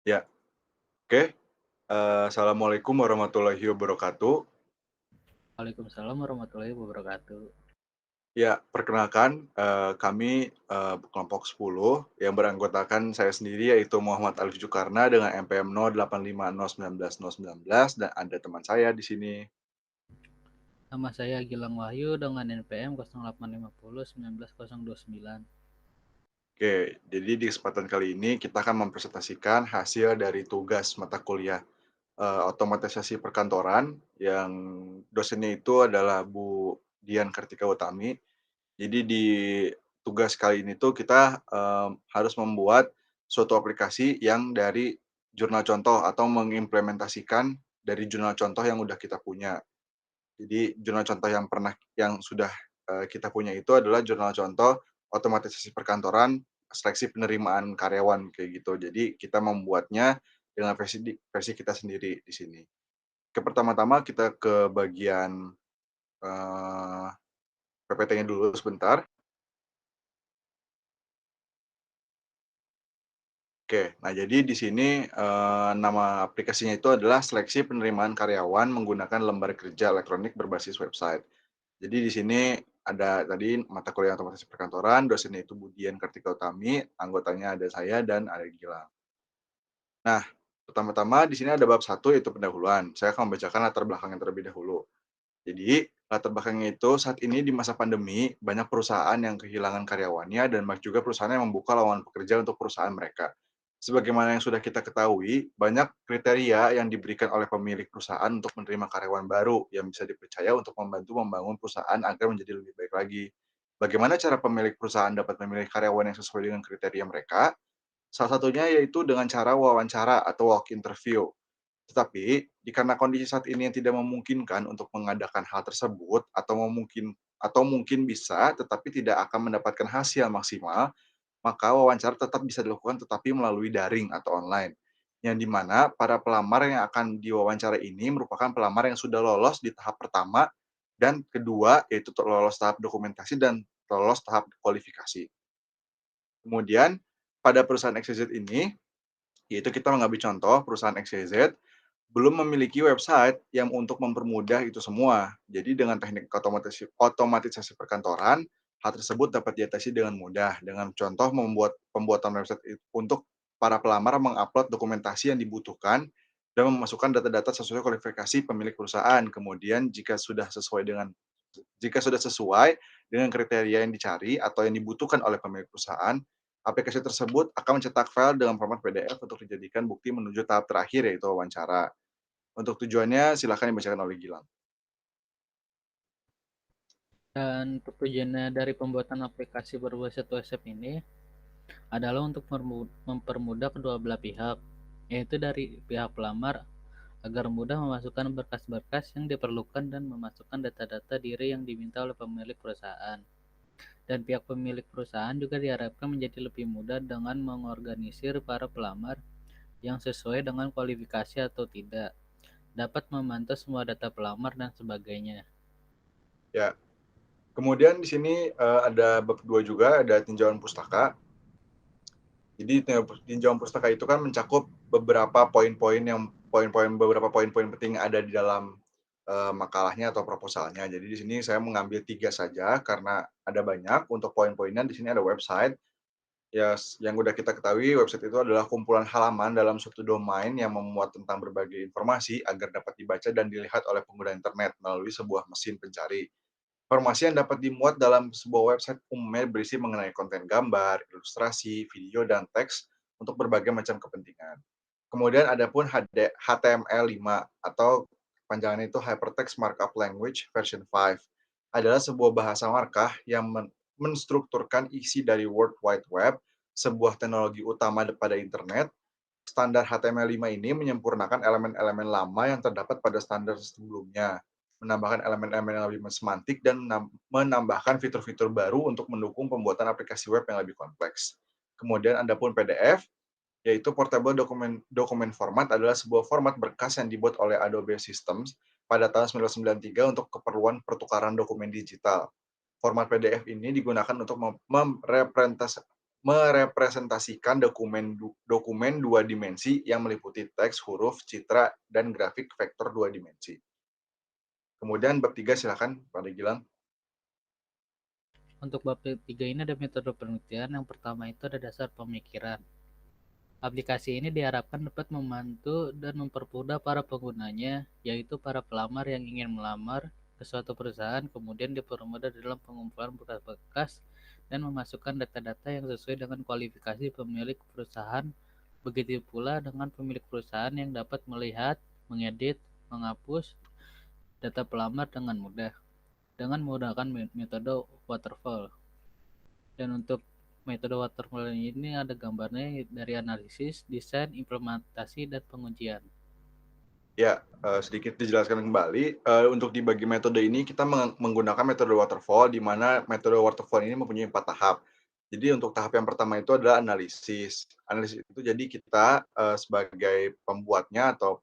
Ya, oke. Assalamualaikum warahmatullahi wabarakatuh. Waalaikumsalam warahmatullahi wabarakatuh. Ya, perkenalkan, kami, kelompok 10 yang beranggotakan saya sendiri yaitu Muhammad Alif Jukarna dengan NPM 08501919 dan ada teman saya di sini. Nama saya Gilang Wahyu dengan NPM 0850190029. Oke, jadi di kesempatan kali ini kita akan mempresentasikan hasil dari tugas mata kuliah, otomatisasi perkantoran yang dosennya itu adalah Bu Dian Kartika Utami. Jadi di tugas kali ini tuh kita, harus membuat suatu aplikasi yang dari jurnal contoh atau mengimplementasikan dari jurnal contoh yang udah kita punya. Jadi jurnal contoh yang sudah, kita punya itu adalah jurnal contoh otomatisasi perkantoran, seleksi penerimaan karyawan kayak gitu. Jadi kita membuatnya dengan versi kita sendiri di sini. Pertama-tama kita ke bagian, eee, PPT-nya dulu sebentar. Oke, nah jadi di sini, nama aplikasinya itu adalah seleksi penerimaan karyawan menggunakan lembar kerja elektronik berbasis website. Jadi di sini ada tadi mata kuliah otomatisasi perkantoran, dosennya itu Budian Kartika Utami, anggotanya ada saya dan ada Gilang. Nah, pertama-tama di sini ada bab satu yaitu pendahuluan. Saya akan membacakan latar belakangnya terlebih dahulu. Jadi, latar belakangnya itu saat ini di masa pandemi, banyak perusahaan yang kehilangan karyawannya dan banyak juga perusahaan yang membuka lowongan pekerja untuk perusahaan mereka. Sebagaimana yang sudah kita ketahui, banyak kriteria yang diberikan oleh pemilik perusahaan untuk menerima karyawan baru yang bisa dipercaya untuk membantu membangun perusahaan agar menjadi lebih baik lagi. Bagaimana cara pemilik perusahaan dapat memilih karyawan yang sesuai dengan kriteria mereka? Salah satunya yaitu dengan cara wawancara atau walk interview. Tetapi, karena kondisi saat ini yang tidak memungkinkan untuk mengadakan hal tersebut atau mungkin bisa tetapi tidak akan mendapatkan hasil maksimal, maka wawancara tetap bisa dilakukan tetapi melalui daring atau online. Yang di mana para pelamar yang akan diwawancara ini merupakan pelamar yang sudah lolos di tahap pertama dan kedua yaitu lolos tahap dokumentasi dan lolos tahap kualifikasi. Kemudian pada perusahaan XYZ ini, yaitu kita mengambil contoh perusahaan XYZ belum memiliki website yang untuk mempermudah itu semua. Jadi dengan teknik otomatisasi perkantoran, hal tersebut dapat diatasi dengan mudah dengan contoh pembuatan website untuk para pelamar mengupload dokumentasi yang dibutuhkan dan memasukkan data-data sesuai kualifikasi pemilik perusahaan. Kemudian jika sudah sesuai dengan kriteria yang dicari atau yang dibutuhkan oleh pemilik perusahaan, aplikasi tersebut akan mencetak file dengan format PDF untuk dijadikan bukti menuju tahap terakhir yaitu wawancara. Untuk tujuannya silakan dibacakan oleh Gilang. Dan tujuannya dari pembuatan aplikasi berbasis web ini adalah untuk mempermudah kedua belah pihak, yaitu dari pihak pelamar agar mudah memasukkan berkas-berkas yang diperlukan dan memasukkan data-data diri yang diminta oleh pemilik perusahaan. Dan pihak pemilik perusahaan juga diharapkan menjadi lebih mudah dengan mengorganisir para pelamar yang sesuai dengan kualifikasi atau tidak, dapat memantau semua data pelamar dan sebagainya. Ya, kemudian di sini, ada bab 2 juga, ada tinjauan pustaka. Jadi tinjauan pustaka itu kan mencakup beberapa poin-poin penting yang ada di dalam, makalahnya atau proposalnya. Jadi di sini saya mengambil 3 saja karena ada banyak. Untuk poin-poinnya di sini ada website, yang udah kita ketahui website itu adalah kumpulan halaman dalam suatu domain yang memuat tentang berbagai informasi agar dapat dibaca dan dilihat oleh pengguna internet melalui sebuah mesin pencari. Informasi yang dapat dimuat dalam sebuah website umumnya berisi mengenai konten gambar, ilustrasi, video, dan teks untuk berbagai macam kepentingan. Kemudian ada pun HTML5 atau panjangannya itu Hypertext Markup Language version 5 adalah sebuah bahasa markah yang menstrukturkan isi dari World Wide Web, sebuah teknologi utama pada internet. Standar HTML5 ini menyempurnakan elemen-elemen lama yang terdapat pada standar sebelumnya, menambahkan elemen-elemen yang lebih semantik dan menambahkan fitur-fitur baru untuk mendukung pembuatan aplikasi web yang lebih kompleks. Kemudian ada pun PDF, yaitu Portable Document Format adalah sebuah format berkas yang dibuat oleh Adobe Systems pada tahun 1993 untuk keperluan pertukaran dokumen digital. Format PDF ini digunakan untuk merepresentasikan dokumen dua dimensi yang meliputi teks, huruf, citra, dan grafik vektor dua dimensi. Kemudian bab 3 silakan Pak Gilang. Untuk bab 3 ini ada metode penelitian. Yang pertama itu ada dasar pemikiran. Aplikasi ini diharapkan dapat membantu dan mempermudah para penggunanya, yaitu para pelamar yang ingin melamar ke suatu perusahaan, kemudian dipermudah dalam pengumpulan berkas dan memasukkan data-data yang sesuai dengan kualifikasi pemilik perusahaan. Begitu pula dengan pemilik perusahaan yang dapat melihat, mengedit, menghapus data pelamar dengan mudah dengan menggunakan metode waterfall. Dan untuk metode waterfall ini ada gambarnya dari analisis, desain, implementasi, dan pengujian. Ya, sedikit dijelaskan kembali, untuk dibagi metode ini kita menggunakan metode waterfall, di mana metode waterfall ini mempunyai 4 tahap. Jadi untuk tahap yang pertama itu adalah analisis. Analisis itu jadi kita, sebagai pembuatnya atau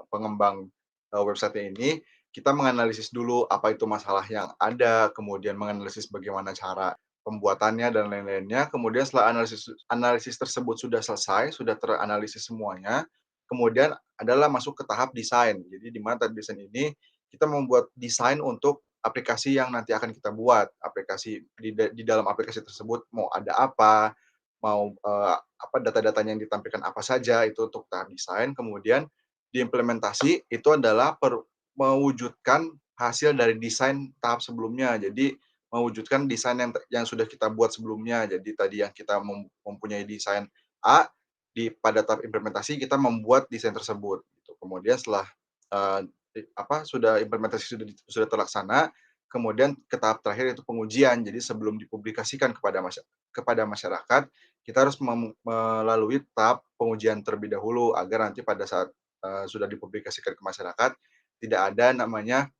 pengembang, website ini, kita menganalisis dulu apa itu masalah yang ada, kemudian menganalisis bagaimana cara pembuatannya dan lain-lainnya. Kemudian setelah analisis analisis tersebut sudah selesai, sudah teranalisis semuanya, kemudian adalah masuk ke tahap desain. Jadi di mana tahap desain ini kita membuat desain untuk aplikasi yang nanti akan kita buat. Aplikasi di dalam aplikasi tersebut mau ada apa, mau apa data-datanya yang ditampilkan apa saja itu untuk tahap desain. Kemudian diimplementasi itu adalah mewujudkan hasil dari desain tahap sebelumnya. Jadi mewujudkan desain yang sudah kita buat sebelumnya. Jadi tadi yang kita mempunyai desain A, pada tahap implementasi kita membuat desain tersebut gitu. Kemudian setelah sudah implementasi sudah terlaksana, kemudian ke tahap terakhir yaitu pengujian. Jadi sebelum dipublikasikan kepada masyarakat, kita harus melalui tahap pengujian terlebih dahulu agar nanti pada saat sudah dipublikasikan ke masyarakat tidak ada namanya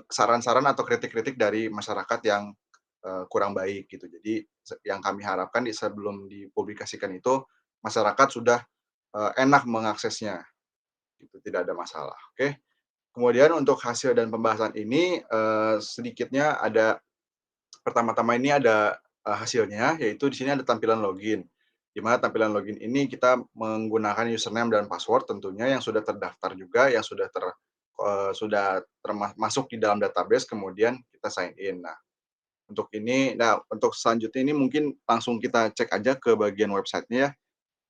saran-saran atau kritik-kritik dari masyarakat yang kurang baik gitu. Jadi yang kami harapkan sebelum dipublikasikan itu masyarakat sudah enak mengaksesnya, gitu, tidak ada masalah. Oke. Kemudian untuk hasil dan pembahasan ini sedikitnya ada pertama-tama ini ada hasilnya, yaitu di sini ada tampilan login. Di mana tampilan login ini kita menggunakan username dan password tentunya yang sudah terdaftar juga, yang masuk di dalam database, kemudian kita sign in. Untuk selanjutnya ini mungkin langsung kita cek aja ke bagian websitenya ya.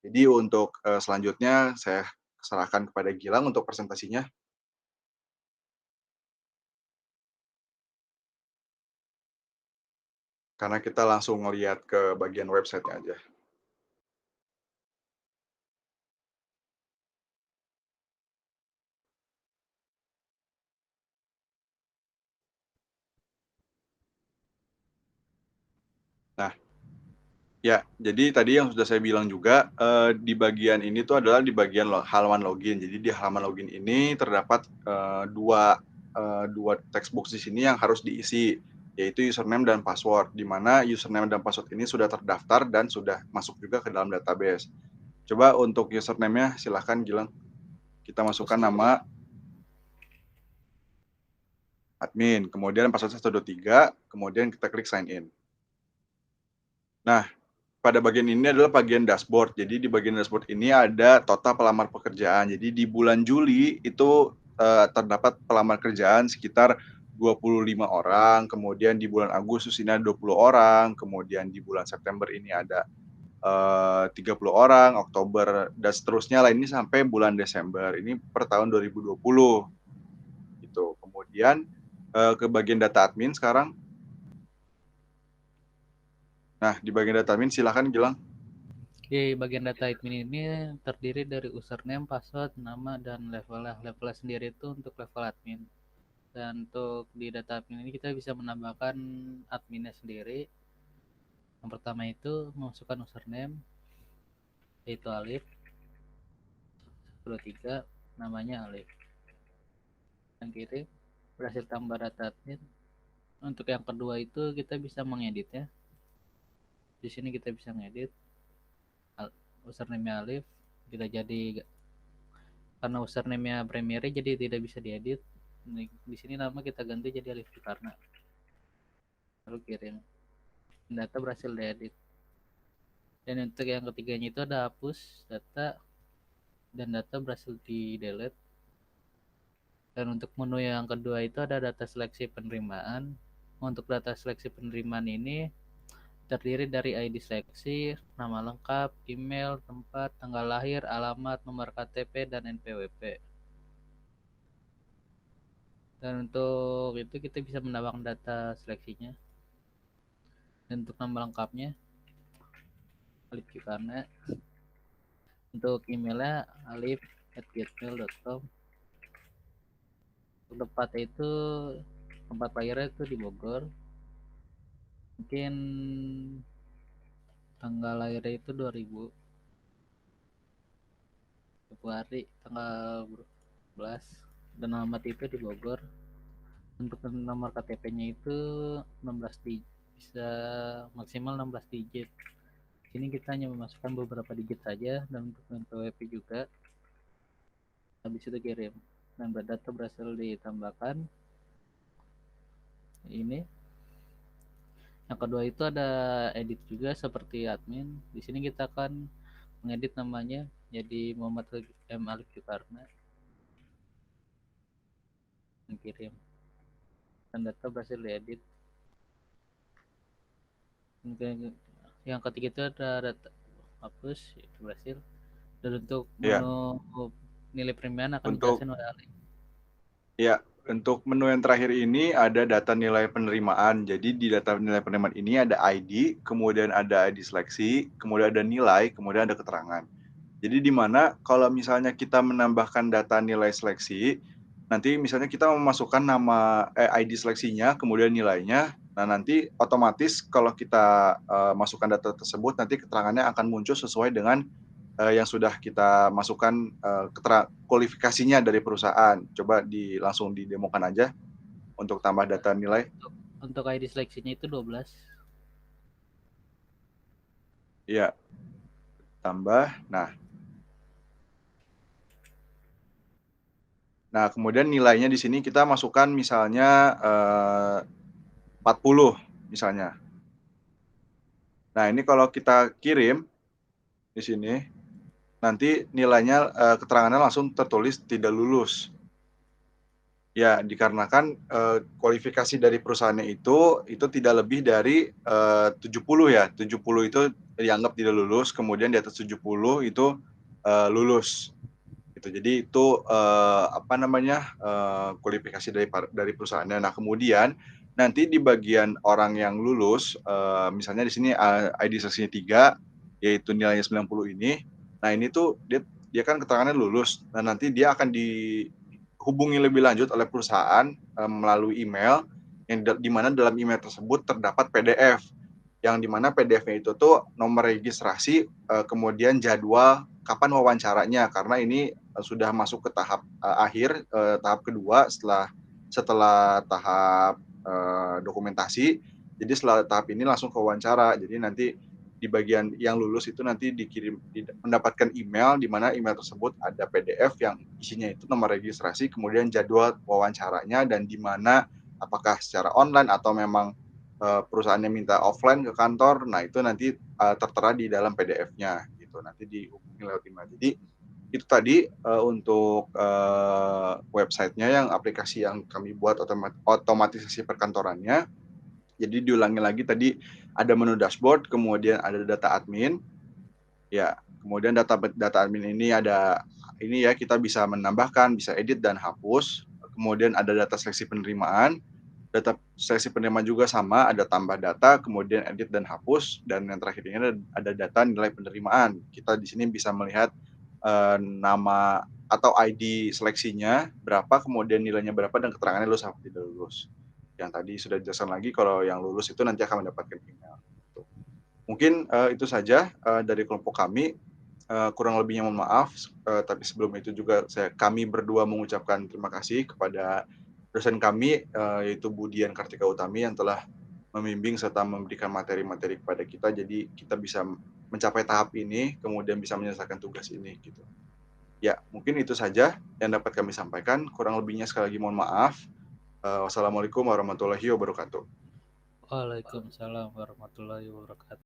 Jadi untuk selanjutnya saya serahkan kepada Gilang untuk presentasinya, karena kita langsung ngelihat ke bagian websitenya aja. Nah, ya, jadi tadi yang sudah saya bilang juga, di bagian ini tuh adalah di bagian halaman login. Jadi di halaman login ini terdapat, dua text box di sini yang harus diisi, yaitu username dan password, di mana username dan password ini sudah terdaftar dan sudah masuk juga ke dalam database. Coba untuk username-nya silahkan Gilang, kita masukkan nama admin, kemudian password 123, kemudian kita klik sign in. Nah, pada bagian ini adalah bagian dashboard. Jadi di bagian dashboard ini ada total pelamar pekerjaan. Jadi di bulan Juli itu terdapat pelamar kerjaan sekitar 25 orang, kemudian di bulan Agustus ini ada 20 orang, kemudian di bulan September ini ada 30 orang, Oktober dan seterusnya lah, ini sampai bulan Desember. Ini per tahun 2020 gitu. Kemudian ke bagian data admin sekarang. Nah, di bagian data admin silakan Gilang. Di bagian data admin ini terdiri dari username, password, nama, dan levelnya. Levelnya sendiri itu untuk level admin. Dan untuk di data admin ini kita bisa menambahkan adminnya sendiri. Yang pertama itu memasukkan username, yaitu Alif. 23, namanya Alif. Yang kiri berhasil tambah data admin. Untuk yang kedua itu kita bisa mengeditnya. Di sini kita bisa ngedit username Alif, tidak jadi karena username-nya primary jadi tidak bisa diedit. Di sini nama kita ganti jadi Alif Karna, lalu kirim. data berhasil diedit. Dan untuk yang ketiganya itu ada hapus data dan data berhasil di delete. Dan untuk menu yang kedua itu ada data seleksi penerimaan. Untuk data seleksi penerimaan ini terdiri dari ID seleksi, nama lengkap, email, tempat, tanggal lahir, alamat, nomor KTP, dan NPWP. Dan untuk itu kita bisa menambahkan data seleksinya. Dan untuk nama lengkapnya, Alif Kikarna. Untuk emailnya alif@gmail.com. Untuk tempatnya itu tempat lahirnya itu di Bogor. Mungkin tanggal lahirnya itu 2000 Februari tanggal 12 dan alamat itu di Bogor. Untuk nomor KTP-nya itu 16 digit, bisa maksimal 16 digit. Sini kita hanya memasukkan beberapa digit saja dan untuk NPWP juga. Habis itu kirim. Dan data berhasil ditambahkan. Ini yang kedua itu ada edit juga seperti admin. Di sini kita akan mengedit namanya jadi Muhammad M. Alif Yukarna. Kirim. Dan data berhasil diedit. Yang ketiga itu ada data hapus, itu berhasil. Dan untuk Ya, menu nilai penerimaan akan untuk dijelaskan oleh Ali. ya, untuk menu yang terakhir ini ada data nilai penerimaan. Jadi di data nilai penerimaan ini ada ID, kemudian ada ID seleksi, kemudian ada nilai, kemudian ada keterangan. Jadi di mana kalau misalnya kita menambahkan data nilai seleksi, nanti misalnya kita memasukkan nama ID seleksinya, kemudian nilainya. Nah, nanti otomatis kalau kita masukkan data tersebut, nanti keterangannya akan muncul sesuai dengan yang sudah kita masukkan kualifikasinya dari perusahaan. Coba langsung didemokan aja untuk tambah data nilai. Untuk ID seleksinya itu 12. Iya, tambah. Nah, kemudian nilainya di sini kita masukkan misalnya 40 misalnya. Nah, ini kalau kita kirim di sini, nanti nilainya keterangannya langsung tertulis tidak lulus. Ya, dikarenakan kualifikasi dari perusahaannya itu tidak lebih dari 70 ya. 70 itu dianggap tidak lulus, kemudian di atas 70 itu lulus. Gitu. Jadi itu kualifikasi dari perusahaannya. Nah, kemudian nanti di bagian orang yang lulus, misalnya di sini ID seleksinya 3, yaitu nilainya 90 ini. Nah, ini tuh dia kan keterangannya lulus. Nah, nanti dia akan dihubungi lebih lanjut oleh perusahaan melalui email yang di mana dalam email tersebut terdapat PDF yang di mana PDF-nya itu tuh nomor registrasi, kemudian jadwal kapan wawancaranya, karena ini sudah masuk ke tahap akhir, tahap kedua setelah tahap dokumentasi. Jadi setelah tahap ini langsung ke wawancara. Jadi nanti di bagian yang lulus itu nanti mendapatkan email di mana email tersebut ada PDF yang isinya itu nomor registrasi, kemudian jadwal wawancaranya dan di mana apakah secara online atau memang perusahaannya minta offline ke kantor. Nah, itu nanti tertera di dalam PDF-nya gitu. Nanti dihubungi lewat email. Jadi itu tadi untuk websitenya yang aplikasi yang kami buat otomatisasi perkantorannya. Jadi diulangi lagi tadi ada menu dashboard, kemudian ada data admin. Ya, kemudian data admin ini ada ini ya, kita bisa menambahkan, bisa edit dan hapus. Kemudian ada data seleksi penerimaan. Data seleksi penerimaan juga sama, ada tambah data, kemudian edit dan hapus, dan yang terakhir ini ada data nilai penerimaan. Kita di sini bisa melihat nama atau ID seleksinya berapa, kemudian nilainya berapa, dan keterangannya lulus atau tidak lulus. Yang tadi sudah dijelaskan lagi, kalau yang lulus itu nanti akan mendapatkan email. Mungkin itu saja dari kelompok kami. Kurang lebihnya mohon maaf, tapi sebelum itu juga kami berdua mengucapkan terima kasih kepada dosen kami, yaitu Bu Dian Kartika Utami yang telah membimbing serta memberikan materi-materi kepada kita, jadi kita bisa mencapai tahap ini, kemudian bisa menyelesaikan tugas ini gitu. Ya, mungkin itu saja yang dapat kami sampaikan. Kurang lebihnya sekali lagi mohon maaf. Wassalamualaikum warahmatullahi wabarakatuh. Waalaikumsalam warahmatullahi wabarakatuh.